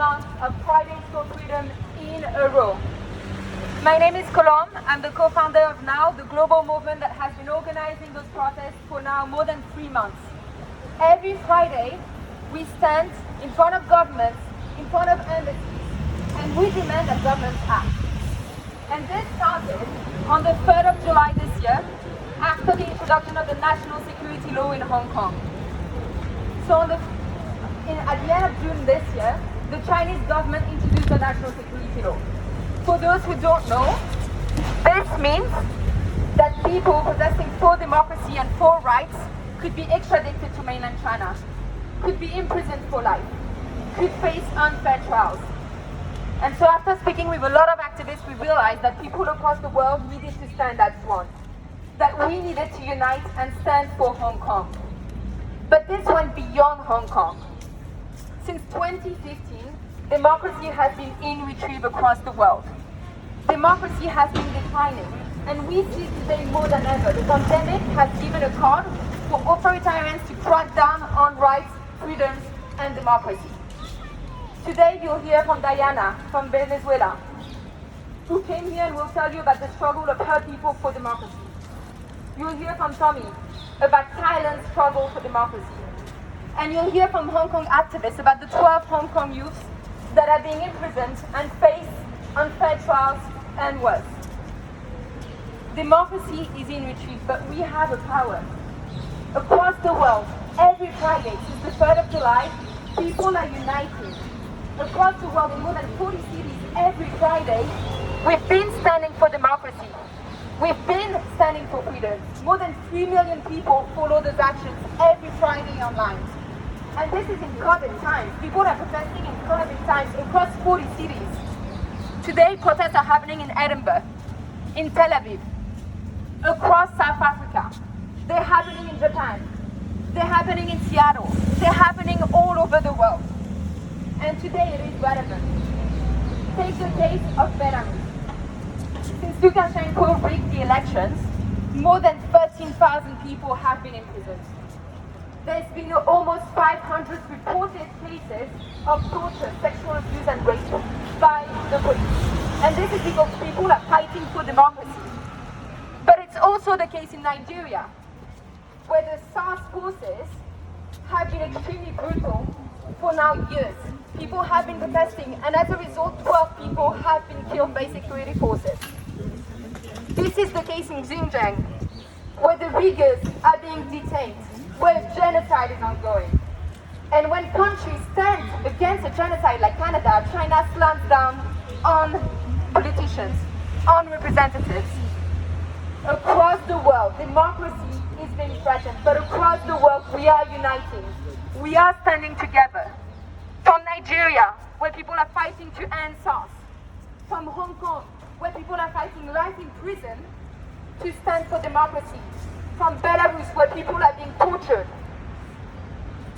months of Fridays for Freedom in a row. My name is Colombe. I'm the co-founder of NOW, the global movement that has been organizing those protests for now more than 3 months. Every Friday, we stand in front of governments, in front of embassies, and we demand that governments act. And this started on the 3rd of July this year, after the introduction of the national security law in Hong Kong. So at the end of June this year, the Chinese government introduced the national security law. For those who don't know, this means that people protesting for democracy and for rights could be extradited to mainland China, could be imprisoned for life, could face unfair trials. And so after speaking with a lot of activists, we realized that people across the world needed to stand as one, that we needed to unite and stand for Hong Kong. But this went beyond Hong Kong. Since 2015, democracy has been in retreat across the world. Democracy has been declining, and we see today more than ever, the pandemic has given a card for authoritarians to crack down on rights, freedoms, and democracy. Today you'll hear from Diana from Venezuela, who came here and will tell you about the struggle of her people for democracy. You'll hear from Tommy about Thailand's struggle for democracy. And you'll hear from Hong Kong activists about the 12 Hong Kong youths that are being imprisoned and face unfair trials and worse. Democracy is in retreat, but we have a power. Across the world, every Friday since the 3rd of July, people are uniting. Across the world, in more than 40 cities, every Friday, we've been standing for democracy. We've been standing for freedom. More than 3 million people follow those actions every Friday online. And this is in COVID times. People are protesting in COVID times across 40 cities. Today, protests are happening in Edinburgh, in Tel Aviv, across South Africa. They're happening in Japan. They're happening in Seattle. They're happening all over the world. And today it is relevant. Take the case of Belarus. Since Lukashenko rigged the elections, more than 13,000 people have been imprisoned. There's been almost 500 reported cases of torture, sexual abuse and rape by the police. And this is because people are fighting for democracy. But it's also the case in Nigeria, where the SARS forces have been extremely brutal for now years. People have been protesting, and as a result, 12 people have been killed by security forces. This is the case in Xinjiang, where the Uyghurs are being detained, where genocide is ongoing. And when countries stand against a genocide like Canada, China slams down on politicians, on representatives. Across the world, democracy is being threatened, but across the world, we are uniting. We are standing together. From Nigeria, where people are fighting to end SARS. From Hong Kong, where people are fighting life in prison to stand for democracy. From Belarus, where people are being tortured,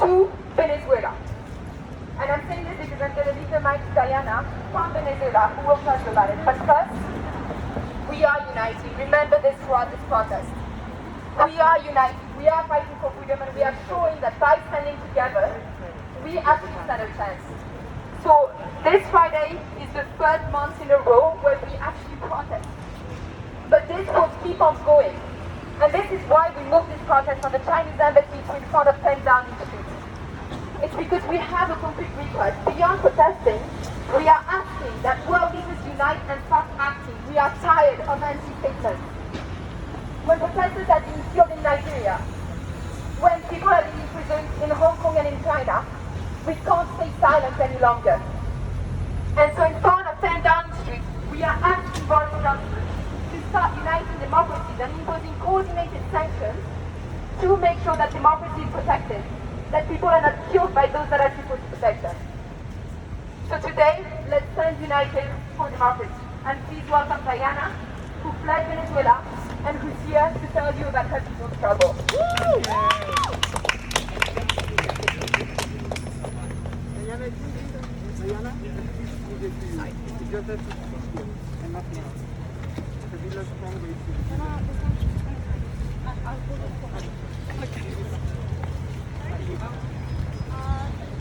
to Venezuela. And I'm saying this because I'm going to leave the mic to Diana from Venezuela, who will tell us about it. But first, we are uniting. Remember this throughout this protest. We are united. We are fighting for freedom, and we are showing that by standing together, we actually stand a chance. So this Friday is the 3rd month in a row where we actually protest. But this will keep on going. And this is why we moved this protest from the Chinese embassy to in front of 10 Downing Street. It's because we have a concrete request. Beyond protesting, we are asking that world leaders unite and start acting. We are tired of empty statements. When protesters are being killed in Nigeria, when people are being imprisoned in Hong Kong and in China, we can't stay silent any longer. And so in front of 10 Downing Street, we are asking Boris Johnson to start uniting democracies and imposing coordinated sanctions to make sure that democracy is protected, that people are not killed by those that are supposed to protect them. So today, let's stand united for democracy. And please welcome Diana, who fled Venezuela and who's here to tell you about her people's struggle.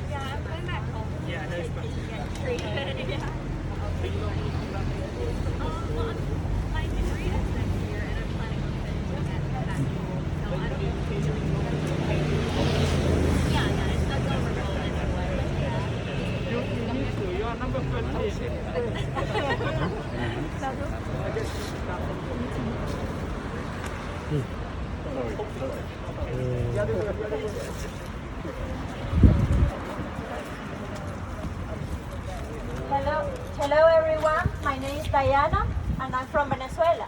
Yeah, I'm going back home. Yeah, no, Hello everyone, my name is Diana and I'm from Venezuela.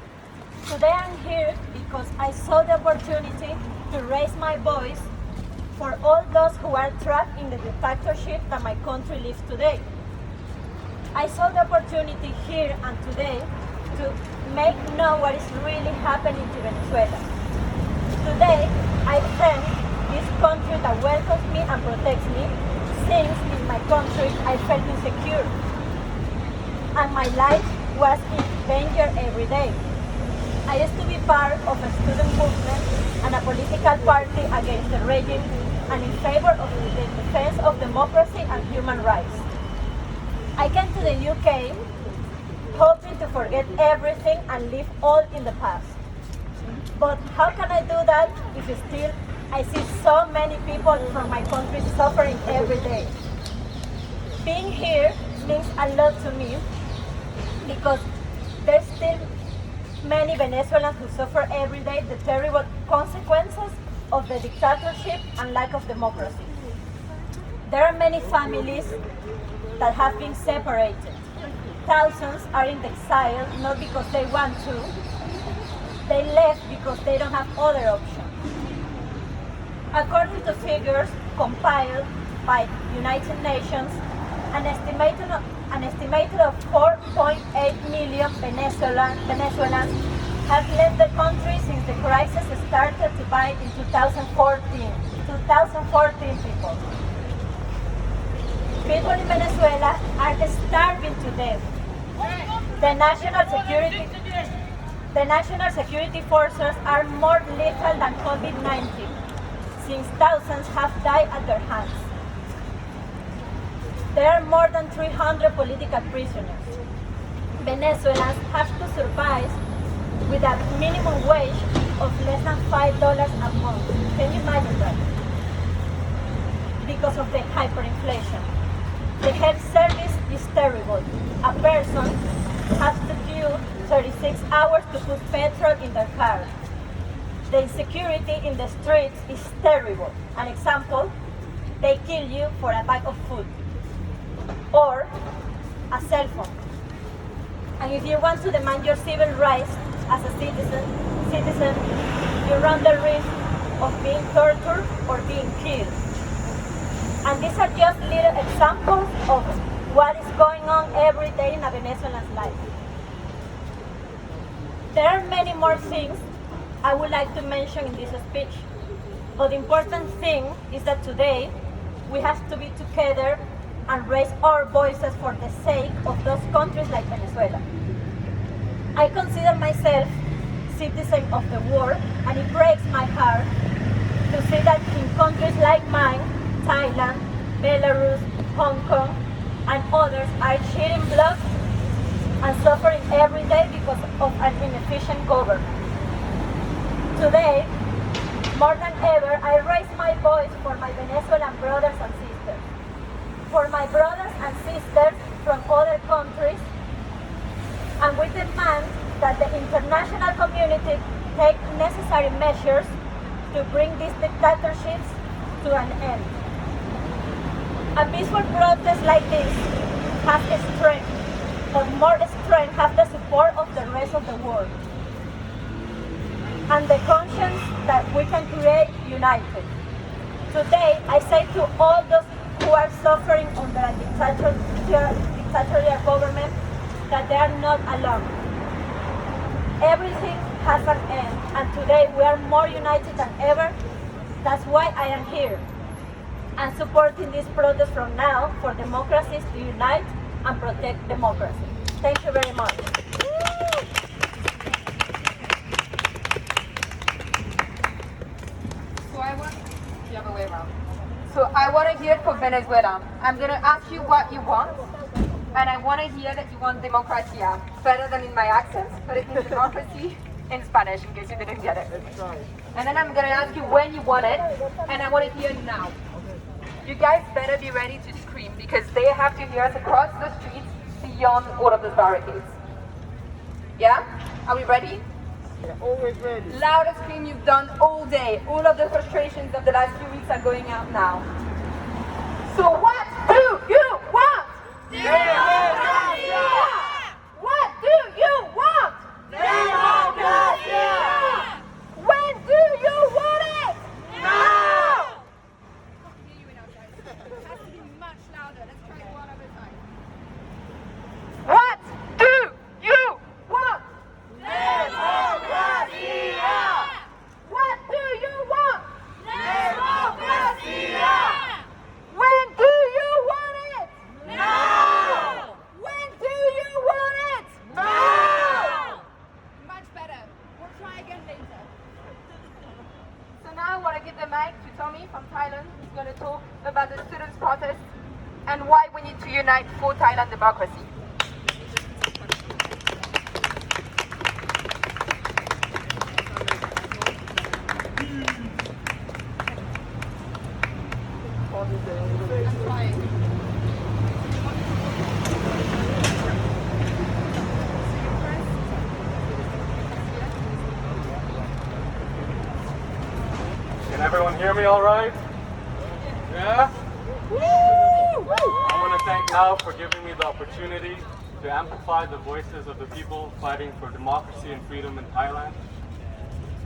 Today I'm here because I saw the opportunity to raise my voice for all those who are trapped in the dictatorship that my country lives today. I saw the opportunity here and today to make know what is really happening to Venezuela. Today, I thank this country that welcomes me and protects me, since in my country I felt insecure and my life was in danger every day. I used to be part of a student movement and a political party against the regime and in favor of the defense of democracy and human rights. I came to the UK hoping to forget everything and live all in the past. But how can I do that if still I see so many people from my country suffering every day? Being here means a lot to me because there's still many Venezuelans who suffer every day the terrible consequences of the dictatorship and lack of democracy. There are many families that have been separated. Thousands are in exile not because they want to, they left because they don't have other options. According to figures compiled by United Nations, an estimated of 4.8 million Venezuelans have left the country since the crisis started to bite in 2014. 2014 people. People in Venezuela are starving to death. The national security forces are more lethal than COVID-19, since thousands have died at their hands. There are more than 300 political prisoners. Venezuelans have to survive with a minimum wage of less than $5 a month. Can you imagine that? Because of the hyperinflation. The health service is terrible. A person has to queue 36 hours to put petrol in their car. The insecurity in the streets is terrible. An example, they kill you for a bag of food or a cell phone. And if you want to demand your civil rights as a citizen, you run the risk of being tortured or being killed. And these are just little examples of what is going on every day in a Venezuelan's life. There are many more things I would like to mention in this speech. But the important thing is that today we have to be together and raise our voices for the sake of those countries like Venezuela. I consider myself citizen of the world, and it breaks my heart to see that in countries like mine, Thailand, Belarus, Hong Kong, and others are shedding blood and suffering every day because of an inefficient government. Today, more than ever, I raise my voice for my Venezuelan brothers and sisters, for my brothers and sisters from other countries, and we demand that the international community take necessary measures to bring these dictatorships to an end. A peaceful protest like this has strength, but more strength has the support of the rest of the world, and the conscience that we can create united. Today, I say to all those who are suffering under a dictatorial government that they are not alone. Everything has an end, and today we are more united than ever. That's why I am here and supporting this protest from now for democracies to unite and protect democracy. Thank you very much. So I want to hear from Venezuela. I'm going to ask you what you want, and I want to hear that you want democracia. Better than in my accent, but it means democracy in Spanish, in case you didn't get it. And then I'm going to ask you when you want it, and I want to hear now. you guys better be ready to scream because they have to hear us across the streets beyond all of those barricades. Yeah? Are we ready? Yeah, always ready. Loudest scream you've done all day. All of the frustrations of the last few weeks are going out now. So what do you want? Democracia! What do you want? Democracia! When do you want it? Now! What do you want? Democracia! What do you want? Democracia! When do you want it? Now! When do you want it? Now! Much better. We'll try again later. So now I want to give the mic to Tommy from Thailand, who's going to talk about the students' protest and why we need to unite for Thailand democracy. Can everyone hear me all right? Yeah? I want to thank now for giving me the opportunity to amplify the voices of the people fighting for democracy and freedom in Thailand.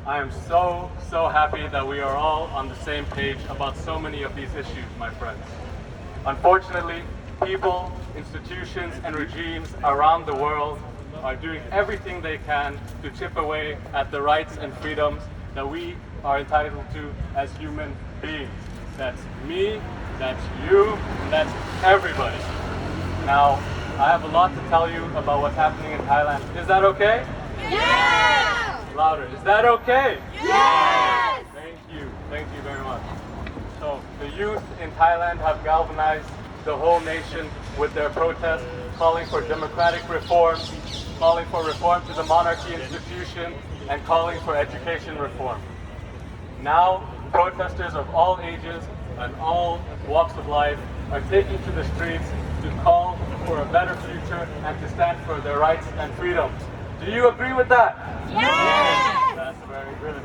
I am so happy that we are all on the same page about so many of these issues, my friends. Unfortunately, people, institutions, and regimes around the world are doing everything they can to chip away at the rights and freedoms that we are entitled to as human beings. That's me, that's you, and that's everybody. Now, I have a lot to tell you about what's happening in Thailand. Is that okay? Yes! Louder. Is that okay? Yes! Thank you very much. So, the youth in Thailand have galvanized the whole nation with their protest, calling for democratic reforms, calling for reform to the monarchy institution, and calling for education reform. Now, protesters of all ages and all walks of life are taking to the streets to call for a better future and to stand for their rights and freedoms. Do you agree with that? Yes! That's very good.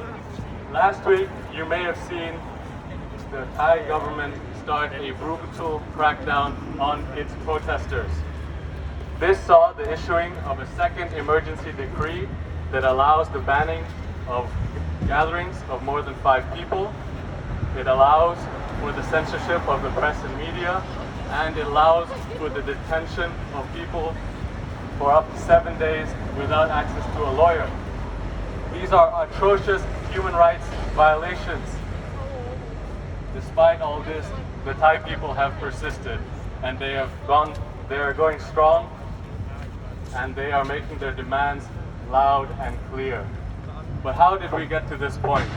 Last week, you may have seen the Thai government start a brutal crackdown on its protesters. This saw the issuing of a second emergency decree that allows the banning of gatherings of more than 5 people. It allows for the censorship of the press and media, and it allows for the detention of people for up to 7 days without access to a lawyer. These are atrocious human rights violations. Despite all this, the Thai people have persisted, and they are going strong, and they are making their demands loud and clear. But how did we get to this point?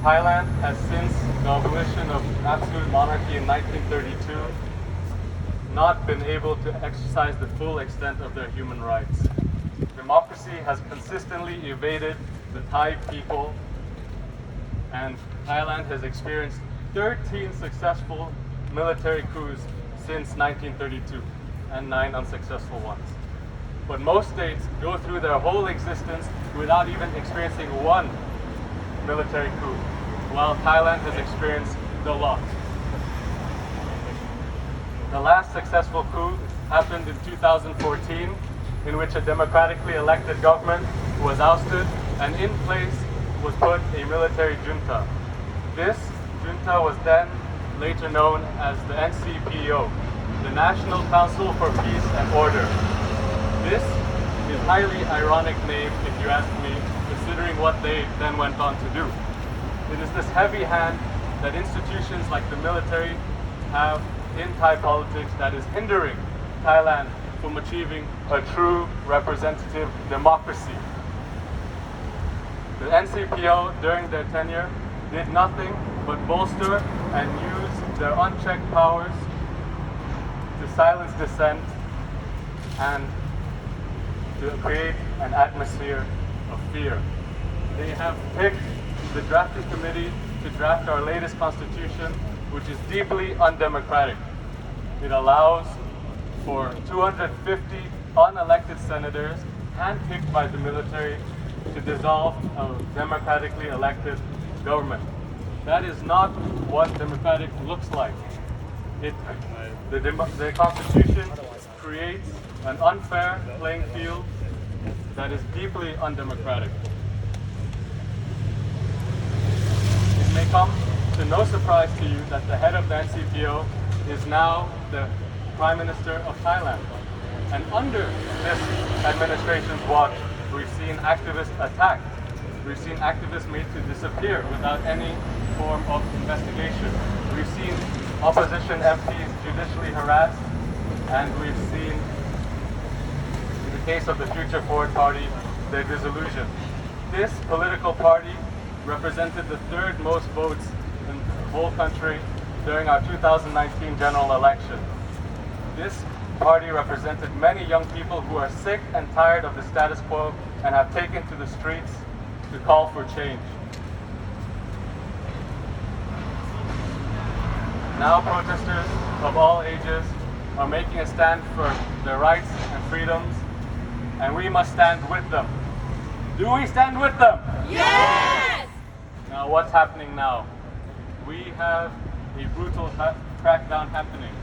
Thailand has, since the abolition of absolute monarchy in 1932, not been able to exercise the full extent of their human rights. Democracy has consistently evaded the Thai people, and Thailand has experienced 13 successful military coups since 1932 and 9 unsuccessful ones. But most states go through their whole existence without even experiencing one military coup, while Thailand has experienced the lot. The last successful coup happened in 2014, in which a democratically elected government was ousted, and in place was put a military junta. This junta was then later known as the NCPO, the National Council for Peace and Order. This is a highly ironic name, if you ask me, considering what they then went on to do. It is this heavy hand that institutions like the military have in Thai politics that is hindering Thailand from achieving a true representative democracy. The NCPO, during their tenure, did nothing but bolster and use their unchecked powers to silence dissent and to create an atmosphere of fear. They have picked the drafting committee to draft our latest constitution which is deeply undemocratic. It allows for 250 unelected senators, handpicked by the military, to dissolve a democratically elected government. That is not what democratic looks like. The Constitution creates an unfair playing field that is deeply undemocratic. It may come to no surprise to you that the head of the NCPO is now the Prime Minister of Thailand. And under this administration's watch, we've seen activists attacked. We've seen activists made to disappear without any form of investigation. We've seen opposition MPs judicially harassed, and we've seen, in the case of the Future Forward Party, their dissolution. This political party represented the third most votes in the whole country during our 2019 general election. This party represented many young people who are sick and tired of the status quo and have taken to the streets to call for change. Now protesters of all ages are making a stand for their rights and freedoms, and we must stand with them. Do we stand with them? Yes! Now what's happening now? We have a brutal crackdown happening.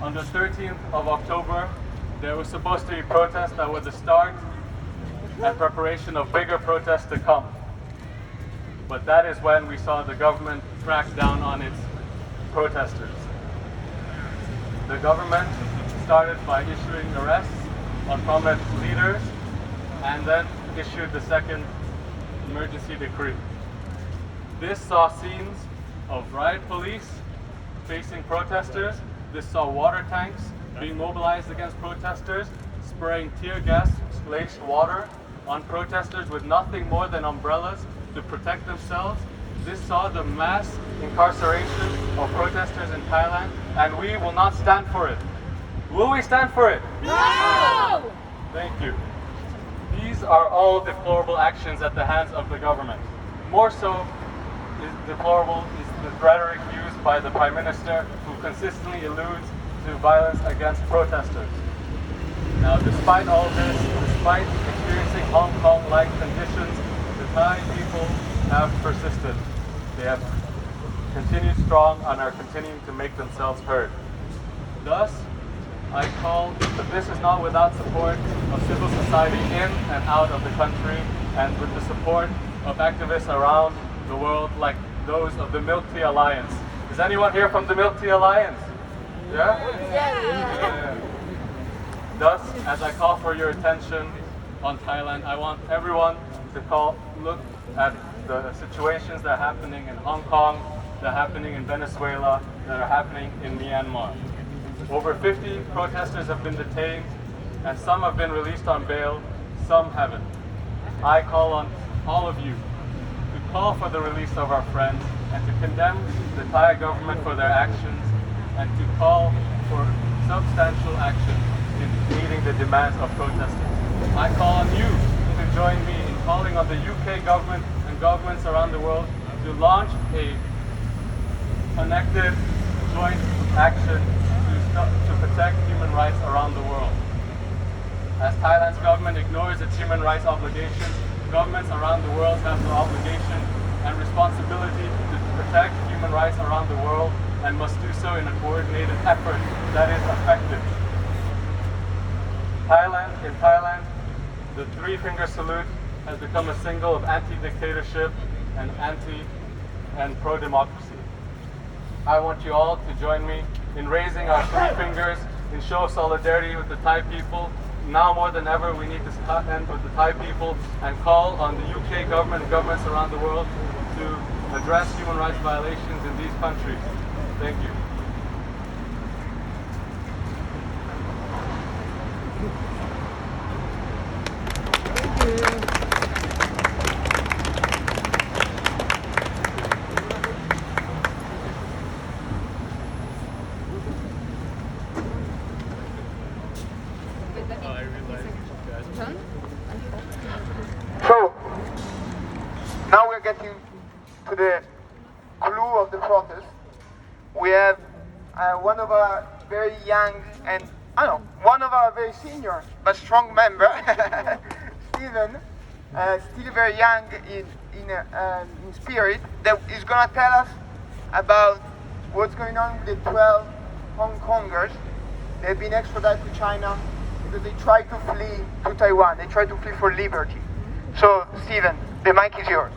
On the 13th of October, there was supposed to be protests that were the start and preparation of bigger protests to come. But that is when we saw the government crack down on its protesters. The government started by issuing arrests on prominent leaders and then issued the second emergency decree. This saw scenes of riot police facing protesters. This saw water tanks being mobilized against protesters, spraying tear gas laced water on protesters with nothing more than umbrellas to protect themselves. This saw the mass incarceration of protesters in Thailand, and we will not stand for it. Will we stand for it? No! Thank you. These are all deplorable actions at the hands of the government. More so deplorable is the rhetoric used by the Prime Minister, who consistently alludes to violence against protesters. Now, despite all this, despite experiencing Hong Kong-like conditions, the Thai people have persisted. They have continued strong and are continuing to make themselves heard. Thus, I call that this is not without support of civil society in and out of the country, and with the support of activists around the world like those of the Milk Tea Alliance. Is anyone here from the Milk Tea Alliance? Yeah? Yeah. Thus, as I call for your attention on Thailand, I want everyone to look at the situations that are happening in Hong Kong, that are happening in Venezuela, that are happening in Myanmar. Over 50 protesters have been detained, and some have been released on bail, some haven't. I call on all of you to call for the release of our friends and to condemn the Thai government for their actions and to call for substantial action in meeting the demands of protesters. I call on you to join me in calling on the UK government and governments around the world to launch a connected joint action to protect human rights around the world. As Thailand's government ignores its human rights obligations, governments around the world have the obligation and responsibility to protect human rights around the world and must do so in a coordinated effort that is effective. In Thailand, the three-finger salute has become a symbol of anti-dictatorship and pro-democracy. I want you all to join me in raising our three fingers in show of solidarity with the Thai people. Now more than ever, we need to stand with the Thai people and call on the UK government and governments around the world to address human rights violations in these countries. Thank you. So, now we're getting to the clue of the protest. we have one of our very young and one of our very senior but strong member, Stephen, still very young in spirit, that is going to tell us about what's going on with the 12 Hong Kongers. They've been extradited to China because they tried to flee to Taiwan. They tried to flee for liberty. So, Stephen, the mic is yours.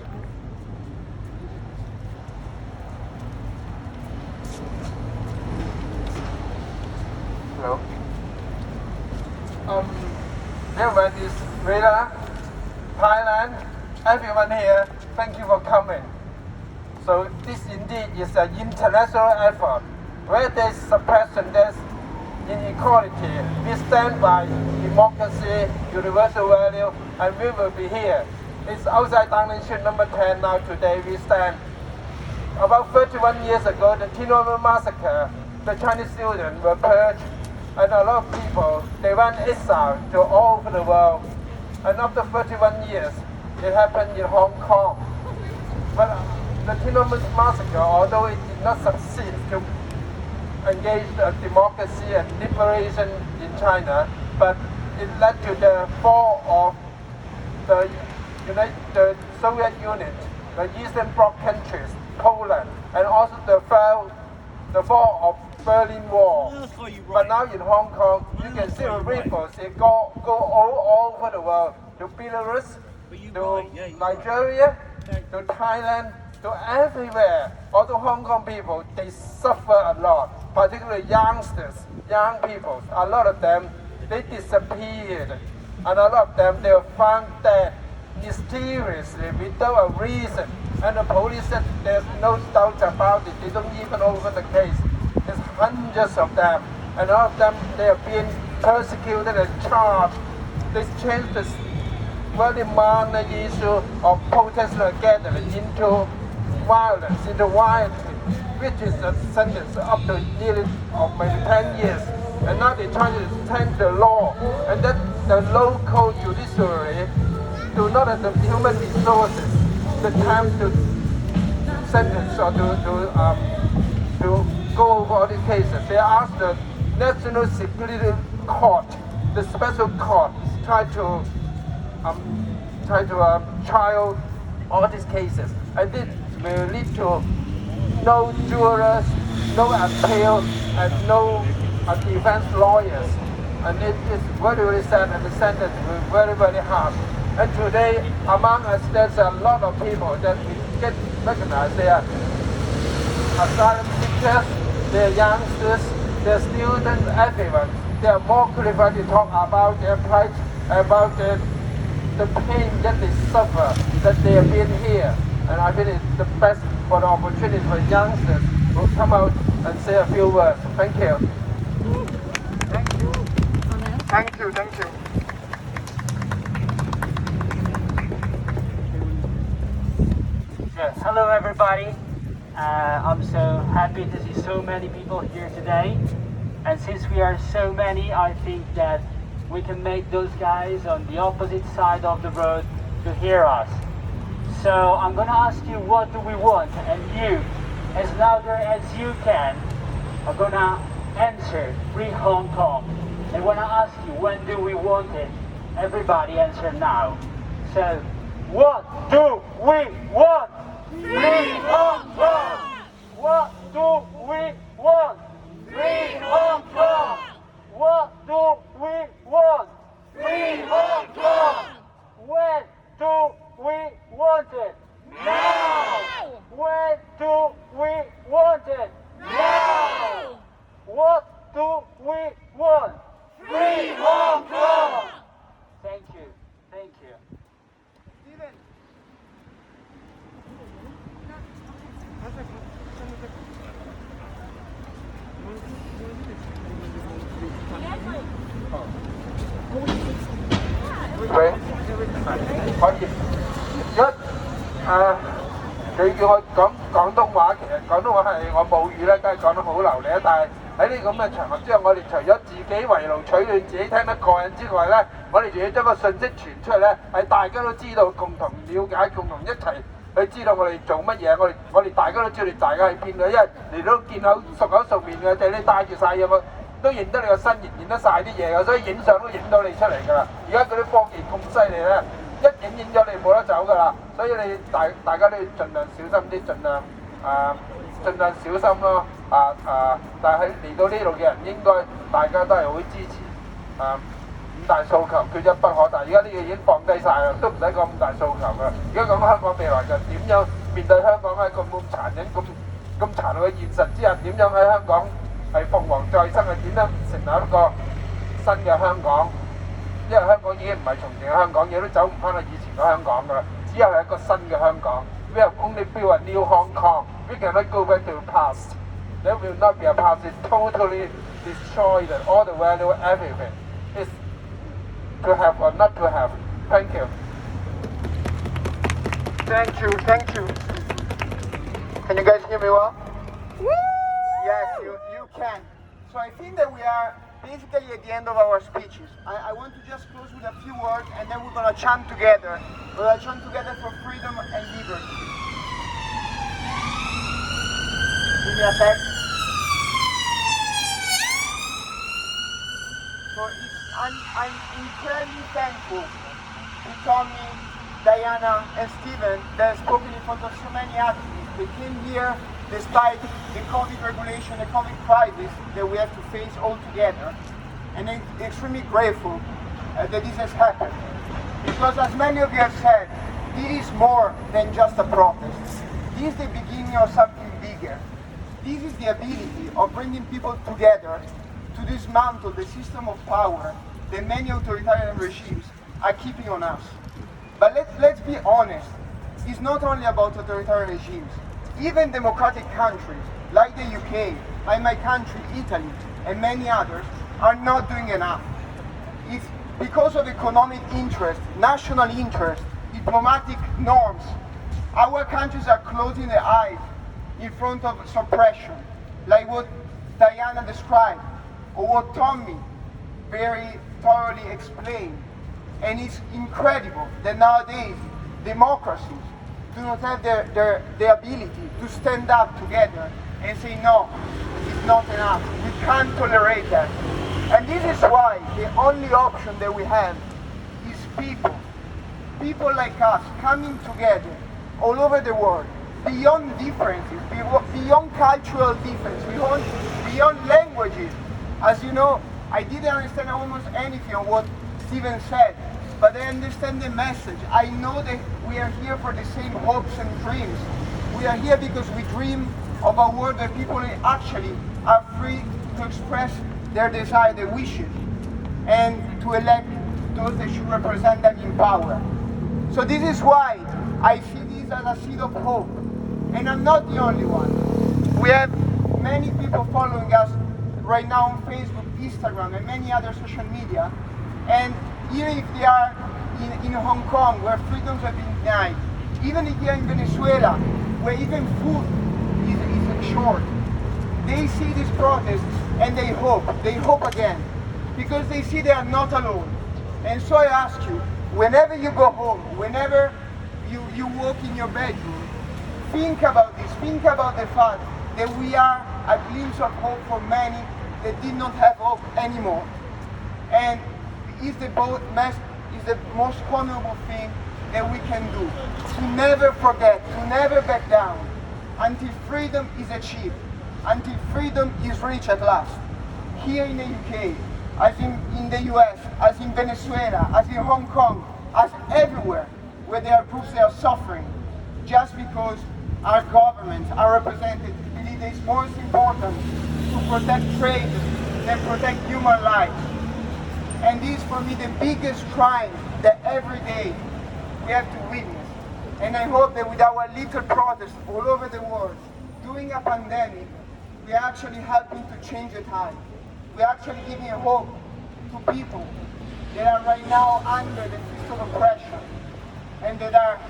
Hello. Dear Venezuela, Thailand, everyone here, thank you for coming. So this indeed is an international effort. Where there's suppression, there's inequality. We stand by democracy, universal value, and we will be here. It's outside Township number 10 now. Today we stand. About 31 years ago, the Thanawat massacre, the Chinese students were purged, and a lot of people, they went exile to all over the world. And after 31 years, it happened in Hong Kong. But the Thanawat massacre, although it did not succeed to engage democracy and liberation in China, but it led to the fall of the Soviet Union, the Eastern Bloc countries, Poland, and also the fall of Berlin Wall. But now in Hong Kong, you can see the ripples. It go all over the world, to Belarus, to Nigeria, to Thailand, to everywhere. Although Hong Kong people, they suffer a lot, particularly youngsters, young people. A lot of them, they disappeared. And a lot of them, they were found dead mysteriously without a reason. And the police said there's no doubt about it. They don't even open the case. There's hundreds of them. And all of them, they are being persecuted and charged. They changed the very minor issue of protester gathering into violence, into rioting, which is a sentence up to nearly maybe 10 years. And now they're trying to change the law, and that the local judiciary do not have the human resources, the time to sentence or to go over all these cases. They asked the National Security Court, the special court, try to trial all these cases, and this will lead to no jurors, no appeal, and no defense lawyers. And it is very, very sad, and the sentence will be very, very harsh. And today, among us, there's a lot of people that we get recognized. They are asylum seekers, they are youngsters, they are students, everyone. They are more qualified to talk about their plight, about the pain that they suffer, that they have been here. And I think it's the best for the opportunity for youngsters who come out and say a few words. Thank you. Thank you. Thank you. Thank you. Hello everybody. I'm so happy to see so many people here today. And since we are so many, I think that we can make those guys on the opposite side of the road to hear us. So I'm gonna ask you, what do we want? And you, as louder as you can, are gonna answer Free Hong Kong. And when I ask you, when do we want it? Everybody answer now. So, what do we want? Free Hong Kong! What do we want? Free Hong Kong! What do we want? Free Hong Kong! When do we want it? Now! When do we want it? Now! What do we want? Free Hong Kong! Thank you. Thank you. Stephen. Vậy, hỏi gì? Nhất,佢叫我講廣東話，其實廣東話係我母語咧，梗係講得好流利。但係喺呢咁嘅場合之下，我哋除咗自己圍爐取暖，自己聽得過癮之外咧，我哋仲要將個信息傳出嚟咧，係大家都知道，共同了解，共同一齊佢知道我哋做乜嘢，我哋大家都知道大家喺邊嘅，因為嚟到見口熟面嘅，哋你帶住晒嘢，我都認得你個身形，認得晒啲嘢嘅，所以影相都影到你出嚟㗎啦。而家嗰啲科技咁犀利咧，一影咗你冇得走㗎啦，所以你大家都要盡量小心啲，盡量小心咯。但係嚟到呢度嘅人應該大家都係好支持五大訴求缺一不可，但係而家呢個已經放低晒啦，都唔使講五大訴求㗎。而家講香港未來就點樣面對香港喺咁殘忍、咁殘酷嘅現實之下，點樣喺香港係鳳凰再生，係點樣成立一個新嘅香港？因為香港已經唔係從前嘅香港，亦都走唔翻去以前嘅香港㗎啦，只有係一個新嘅香港。We have only built a new Hong Kong. We cannot go back to the past. There will not be a past. It's totally destroyed. All the value, everything. It's to have or not to have. Thank you. Thank you. Can you guys hear me well? Yes, you can. So I think that we are basically at the end of our speeches. I want to just close with a few words and then we're going to chant together. We're going to chant together for freedom and liberty. Give me a sec. So I'm incredibly thankful to Tommy, Diana, and Stephen that have spoken in front of so many activists. They came here despite the COVID regulation, the COVID crisis that we have to face all together. And I'm extremely grateful that this has happened. Because as many of you have said, this is more than just a protest. This is the beginning of something bigger. This is the ability of bringing people together to dismantle the system of power that many authoritarian regimes are keeping on us. But let's be honest, it's not only about authoritarian regimes. Even democratic countries like the UK, like my country, Italy, and many others are not doing enough. It's because of economic interest, national interest, diplomatic norms. Our countries are closing their eyes in front of suppression, like what Diana described, or what Tommy very thoroughly explained. And it's incredible that nowadays democracies do not have the ability to stand up together and say, no, it's not enough. We can't tolerate that. And this is why the only option that we have is people. People like us coming together all over the world, beyond differences, beyond cultural differences, beyond languages. As you know, I didn't understand almost anything of what Stephen said, but I understand the message. I know that we are here for the same hopes and dreams. We are here because we dream of a world where people actually are free to express their desire, their wishes, and to elect those that should represent them in power. So this is why I see this as a seed of hope. And I'm not the only one. We have many people following us right now on Facebook, Instagram, and many other social media. And even if they are in Hong Kong, where freedoms have been denied, even here in Venezuela, where even food is short, they see this protest and they hope again, because they see they are not alone. And so I ask you, whenever you go home, whenever you walk in your bedroom, think about this, think about the fact that we are a glimpse of hope for many that did not have hope anymore. And is the most honorable thing that we can do, to never forget, to never back down, until freedom is achieved, until freedom is reached at last. Here in the UK, as in the US, as in Venezuela, as in Hong Kong, as everywhere where there are groups that are suffering, just because our governments, our representatives believe it's most important to protect trade than protect human lives. And this is for me the biggest crime that every day we have to witness. And I hope that with our little protests all over the world, during a pandemic, we are actually helping to change the tide. We are actually giving hope to people that are right now under the fist of oppression and that are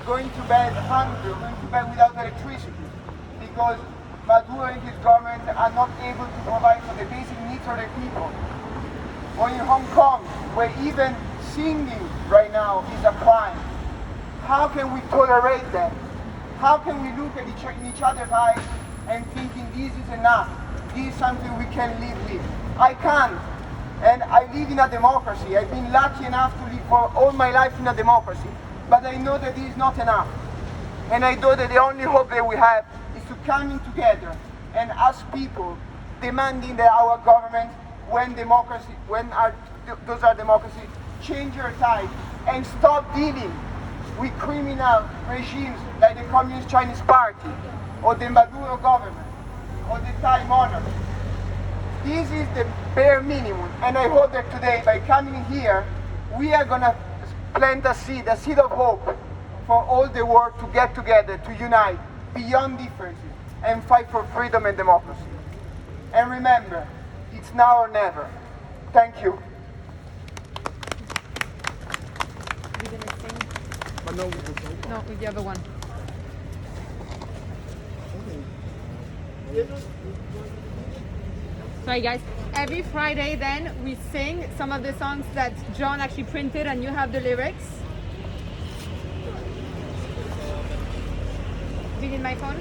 going to bed hungry, going to bed without electricity, because Maduro and his government are not able to provide for the basic needs of their people. Or in Hong Kong, where even singing right now is a crime. How can we tolerate that? How can we look at in each other's eyes and thinking this is enough, this is something we can live with? I can't. And I live in a democracy. I've been lucky enough to live for all my life in a democracy. But I know that this is not enough. And I know that the only hope that we have is to coming together and as people demanding that our government, when those are democracy, change your tide and stop dealing with criminal regimes like the Communist Chinese Party or the Maduro government or the Thai monarch. This is the bare minimum, and I hope that today, by coming here, we are going to plant a seed of hope for all the world to get together, to unite beyond differences, and fight for freedom and democracy. And remember, it's now or never. Thank you. No, with the other one. Sorry guys, every Friday then we sing some of the songs that John actually printed and you have the lyrics. Do you need my phone?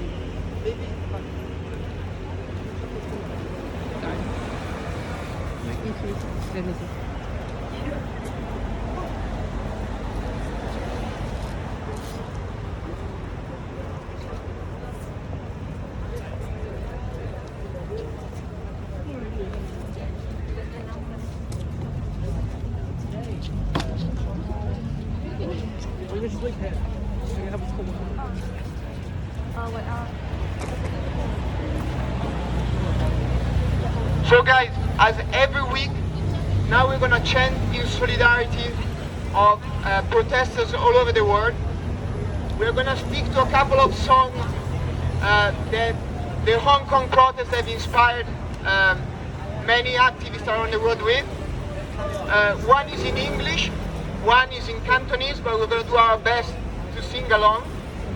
Let me see. So guys, as every week, now we're going to chant in solidarity of protesters all over the world. We're going to stick to a couple of songs that the Hong Kong protests have inspired many activists around the world with. One is in English, one is in Cantonese, but we're going to do our best to sing along.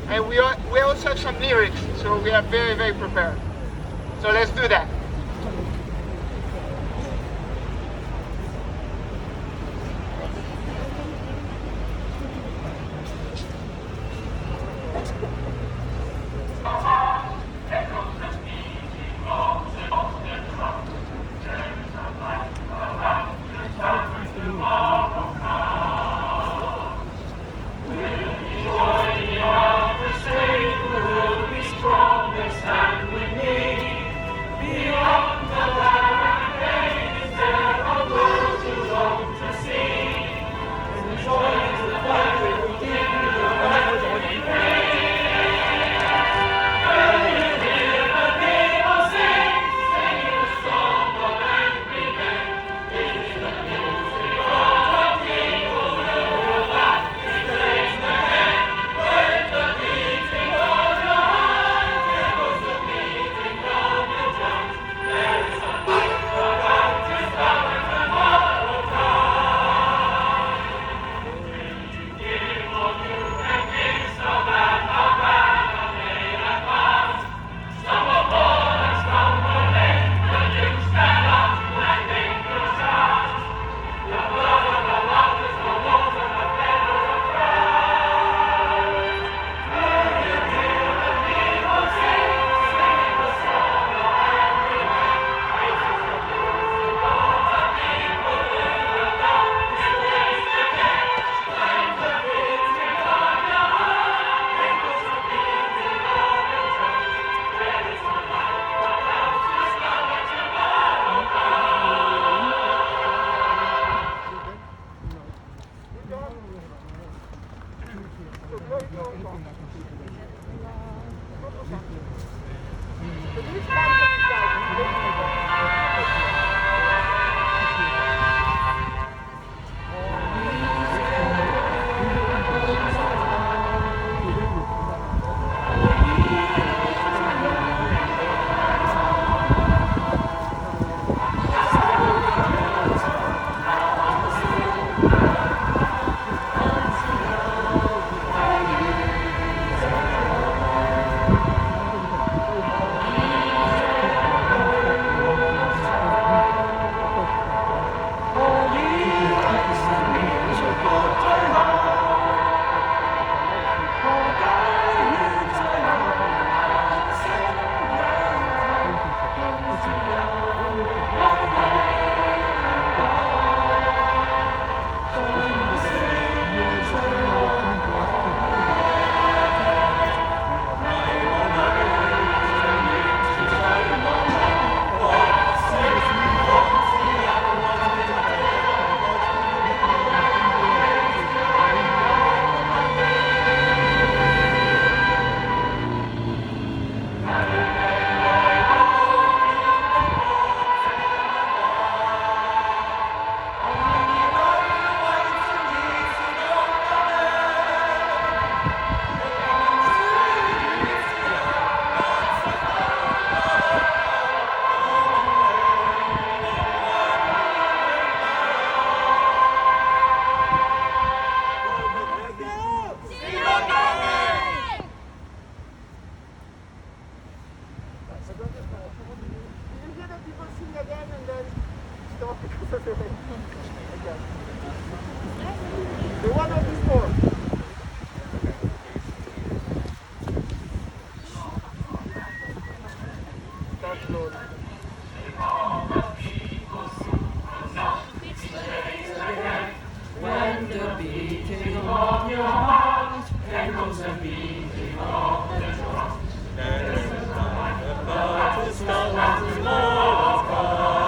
And we also have some lyrics, so we are very, very prepared. So let's do that. Strongest and we need the The one on this floor. That floor. When the beating of your heart echoes the beating of the drum, there is a time about to stop and tomorrow's come.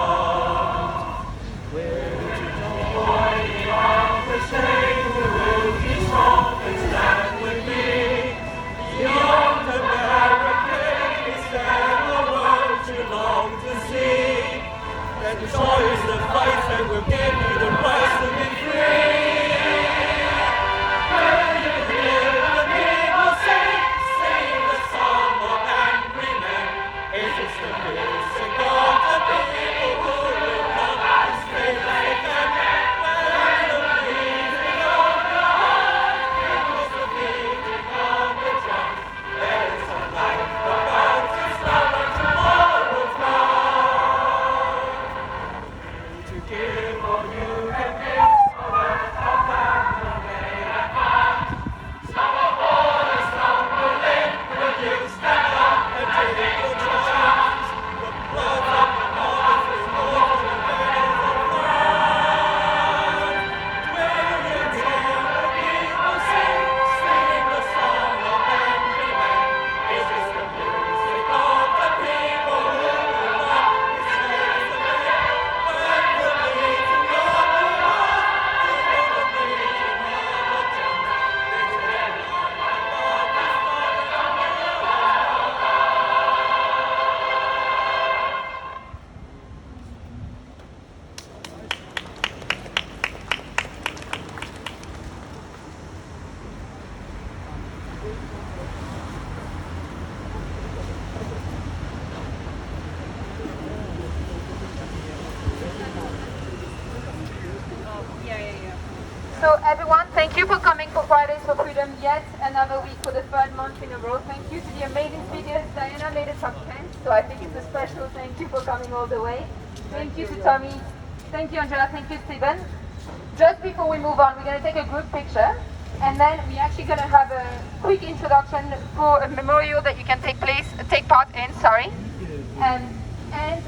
Will you join me on the shade? Will you stop and stand with me? Beyond the barricade, is there a world you long to see? Then join the fight that will give you the right to be free. So everyone, thank you for coming for Fridays for Freedom yet another week for the third month in a row. Thank you to the amazing speakers. Diana made it top 10, so I think it's a special thank you for coming all the way. Thank you to Tommy. Thank you, Angela. Thank you, Stephen. Just before we move on, we're going to take a group picture, and then we're actually going to have a quick introduction for a memorial that you can take part in. And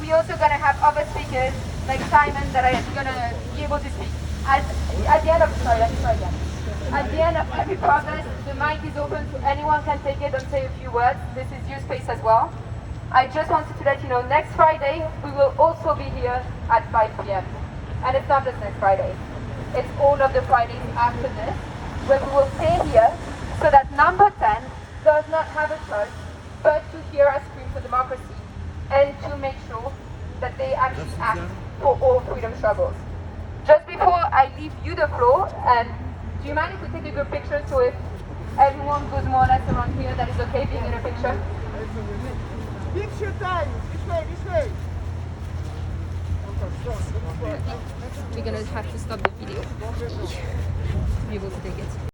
we're also going to have other speakers like Simon that are going to be able to speak. At the end of every process, the mic is open, so anyone can take it and say a few words. This is your space as well. I just wanted to let you know, next Friday, we will also be here at 5 p.m. And it's not just next Friday. It's all of the Fridays after this, where we will stay here so that number 10 does not have a choice but to hear us scream for democracy and to make sure that they actually act for all freedom struggles. Just before I leave you the floor, and do you mind if we take a good picture, so if everyone goes more or less around here, that is okay being in a picture? Picture time! This way, this way! We're gonna have to stop the video to be able to take it.